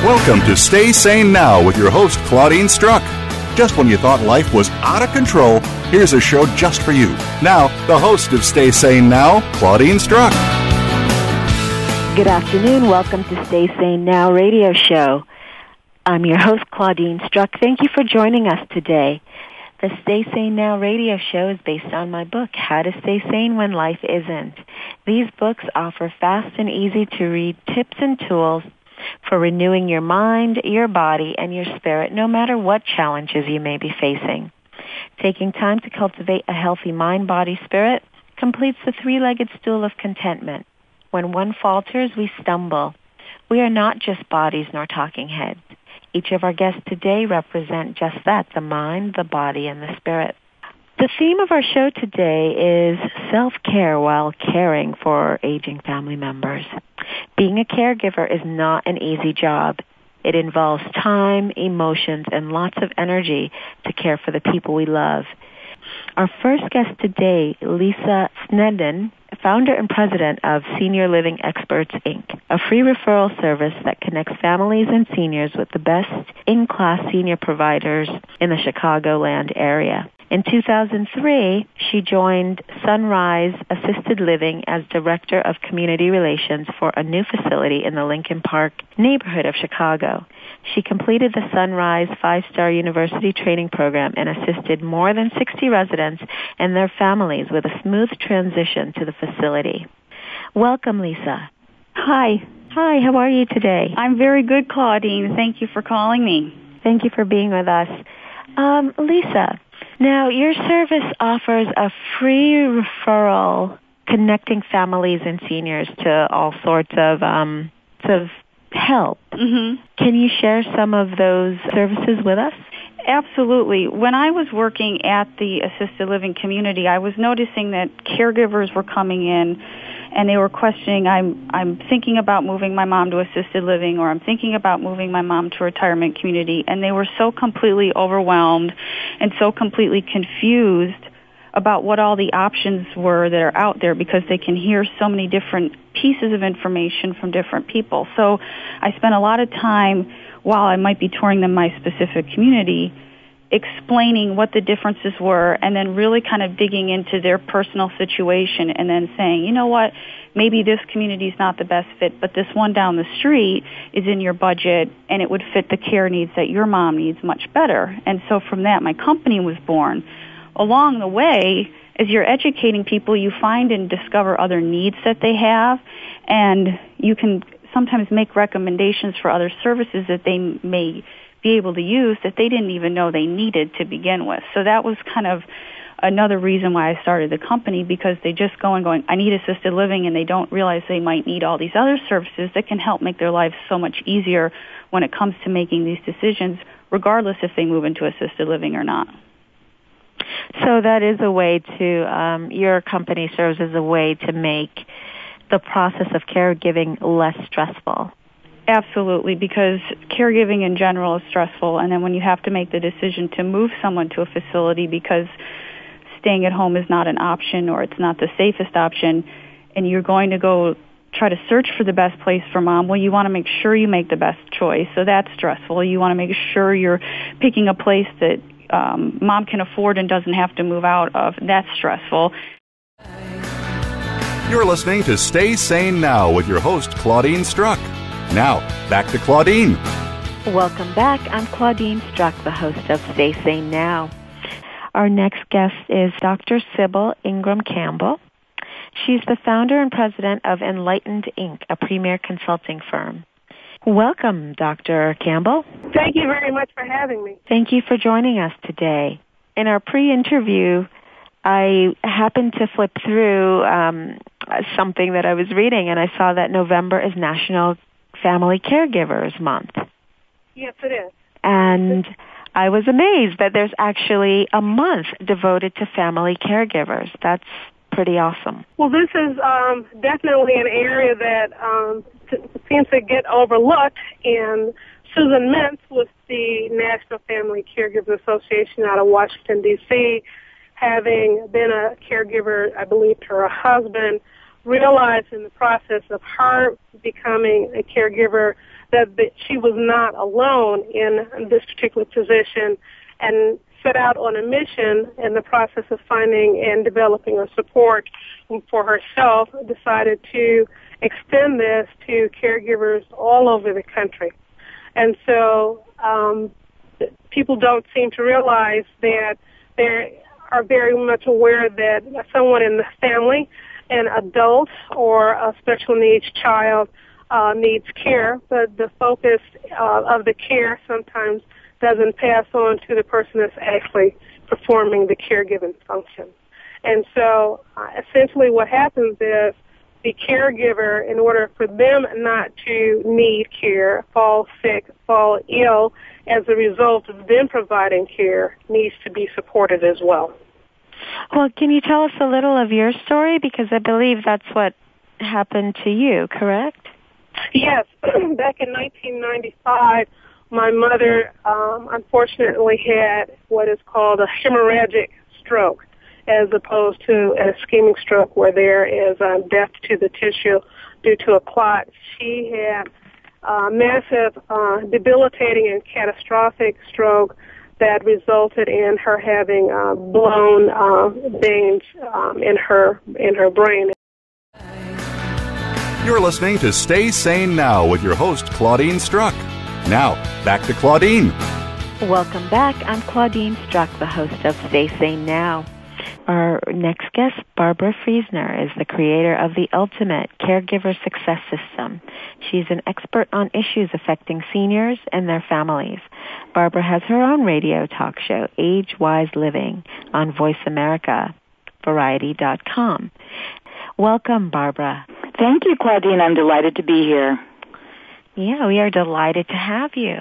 Welcome to Stay Sane Now with your host, Claudine Struck. Just when you thought life was out of control, here's a show just for you. Now, the host of Stay Sane Now, Claudine Struck. Good afternoon. Welcome to Stay Sane Now radio show. I'm your host, Claudine Struck. Thank you for joining us today. The Stay Sane Now radio show is based on my book, How to Stay Sane When Life Isn't. These books offer fast and easy-to-read tips and tools for renewing your mind, your body, and your spirit, no matter what challenges you may be facing. Taking time to cultivate a healthy mind, body, spirit completes the three-legged stool of contentment. When one falters, we stumble. We are not just bodies nor talking heads. Each of our guests today represent just that, the mind, the body, and the spirit. The theme of our show today is self-care while caring for aging family members. Being a caregiver is not an easy job. It involves time, emotions, and lots of energy to care for the people we love. Our first guest today, Lisa Sneddon, founder and president of Senior Living Experts, Inc., a free referral service that connects families and seniors with the best in-class senior providers in the Chicagoland area. In 2003, she joined Sunrise Assisted Living as Director of Community Relations for a new facility in the Lincoln Park neighborhood of Chicago. She completed the Sunrise 5-star university training program and assisted more than 60 residents and their families with a smooth transition to the facility. Welcome, Lisa. Hi. Hi, how are you today? I'm very good, Claudine. Thank you for calling me. Thank you for being with us. Lisa, now your service offers a free referral connecting families and seniors to all sorts of help. Mm-hmm. Can you share some of those services with us? Absolutely. When I was working at the assisted living community, I was noticing that caregivers were coming in and they were questioning, I'm thinking about moving my mom to assisted living, or I'm thinking about moving my mom to a retirement community, and they were so completely overwhelmed and so completely confused about what all the options were that are out there, because they can hear so many different pieces of information from different people. So I spent a lot of time, while I might be touring them my specific community, explaining what the differences were, and then really kind of digging into their personal situation, and then saying, you know what, maybe this community is not the best fit, but this one down the street is in your budget, and it would fit the care needs that your mom needs much better. And so from that, my company was born. Along the way, as you're educating people, you find and discover other needs that they have, and you can sometimes make recommendations for other services that they may be able to use that they didn't even know they needed to begin with. So that was kind of another reason why I started the company, because they just go and going, I need assisted living, and they don't realize they might need all these other services that can help make their lives so much easier when it comes to making these decisions, regardless if they move into assisted living or not. So that is a way to, your company serves as a way to make the process of caregiving less stressful. Absolutely, because caregiving in general is stressful, and then when you have to make the decision to move someone to a facility because staying at home is not an option or it's not the safest option, and you're going to go try to search for the best place for mom, well, you want to make sure you make the best choice, so that's stressful. You want to make sure you're picking a place that mom can afford and doesn't have to move out of. That's stressful. You're listening to Stay Sane Now with your host, Claudine Struck. Now, back to Claudine. Welcome back. I'm Claudine Struck, the host of Stay Sane Now. Our next guest is Dr. Sybil Ingram-Campbell. She's the founder and president of Enlightened, Inc., a premier consulting firm. Welcome, Dr. Campbell. Thank you very much for having me. Thank you for joining us today. In our pre-interview, I happened to flip through something that I was reading, and I saw that November is National Family Caregivers Month. Yes, it is. And I was amazed that there's actually a month devoted to family caregivers. That's pretty awesome. Well, this is definitely an area that seems to get overlooked, and Susan Mintz with the National Family Caregivers Association out of Washington, D.C., having been a caregiver, I believe, to her husband, realized in the process of her becoming a caregiver that she was not alone in this particular position, and set out on a mission in the process of finding and developing a support for herself, decided to extend this to caregivers all over the country. And so people don't seem to realize that they are very much aware that someone in the family, an adult or a special needs child, needs care, but the focus of the care sometimes doesn't pass on to the person that's actually performing the caregiving function. And so essentially what happens is the caregiver, in order for them not to need care, fall sick, fall ill as a result of them providing care, needs to be supported as well. Well, can you tell us a little of your story? Because I believe that's what happened to you, correct? Yes. Back in 1995, my mother unfortunately had what is called a hemorrhagic stroke, as opposed to an ischemic stroke where there is death to the tissue due to a clot. She had massive, debilitating and catastrophic stroke that resulted in her having blown veins in her brain. You're listening to Stay Sane Now with your host, Claudine Struck. Now, back to Claudine. Welcome back. I'm Claudine Struck, the host of Stay Sane Now. Our next guest, Barbara Friesner, is the creator of the Ultimate Caregiver Success System. She's an expert on issues affecting seniors and their families. Barbara has her own radio talk show, Age Wise Living, on Voice America, Variety.com. Welcome, Barbara. Thank you, Claudine. I'm delighted to be here. Yeah, we are delighted to have you.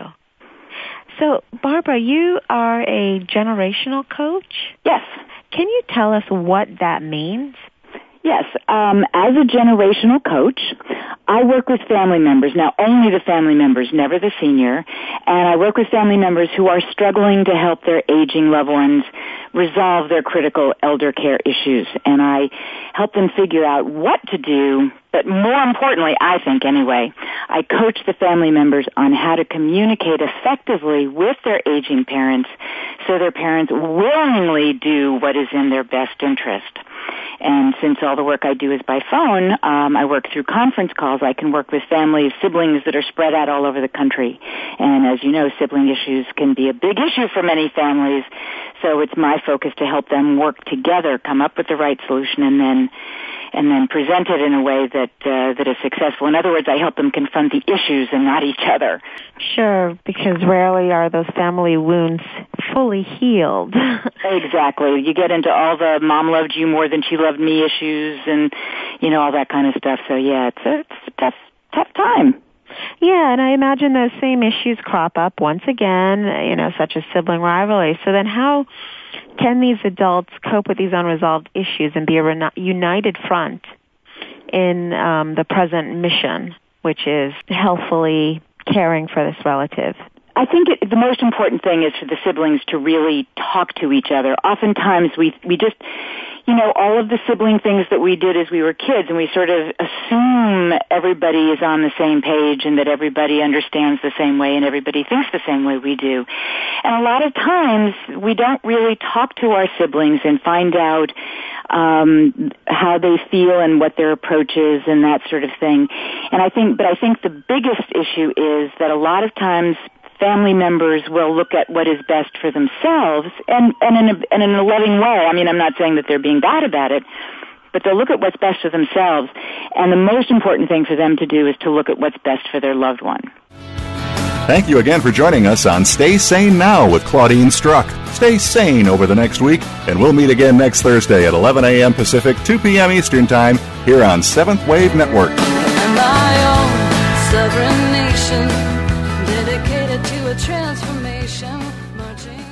So, Barbara, you are a generational coach? Yes. Can you tell us what that means? Yes. As a generational coach, I work with family members. Now, only the family members, never the senior. And I work with family members who are struggling to help their aging loved ones resolve their critical elder care issues. And I help them figure out what to do, but more importantly, I think anyway, I coach the family members on how to communicate effectively with their aging parents so their parents willingly do what is in their best interest. And since all the work I do is by phone, I work through conference calls. I can work with families, siblings that are spread out all over the country. And as you know, sibling issues can be a big issue for many families. So it's my focus to help them work together, come up with the right solution, and then present it in a way that is successful. In other words, I help them confront the issues and not each other. Sure, because rarely are those family wounds fully healed. Exactly. You get into all the mom loved you more than she loved me issues and, all that kind of stuff. So, yeah, it's a tough time. Yeah, and I imagine those same issues crop up once again, such as sibling rivalry. So then how can these adults cope with these unresolved issues and be a united front in the present mission, which is healthfully caring for this relative? I think the most important thing is for the siblings to really talk to each other. Oftentimes we just, all of the sibling things that we did as we were kids, and we sort of assume everybody is on the same page and that everybody understands the same way and everybody thinks the same way we do. And a lot of times we don't really talk to our siblings and find out how they feel and what their approach is and that sort of thing. And I think the biggest issue is that a lot of times family members will look at what is best for themselves and in a loving way. I mean, I'm not saying that they're being bad about it, but they'll look at what's best for themselves. And the most important thing for them to do is to look at what's best for their loved one. Thank you again for joining us on Stay Sane Now with Claudine Struck. Stay sane over the next week, and we'll meet again next Thursday at 11 a.m. Pacific, 2 p.m. Eastern Time, here on Seventh Wave Network. And my own sovereign nation, dedicated to a transformation, marching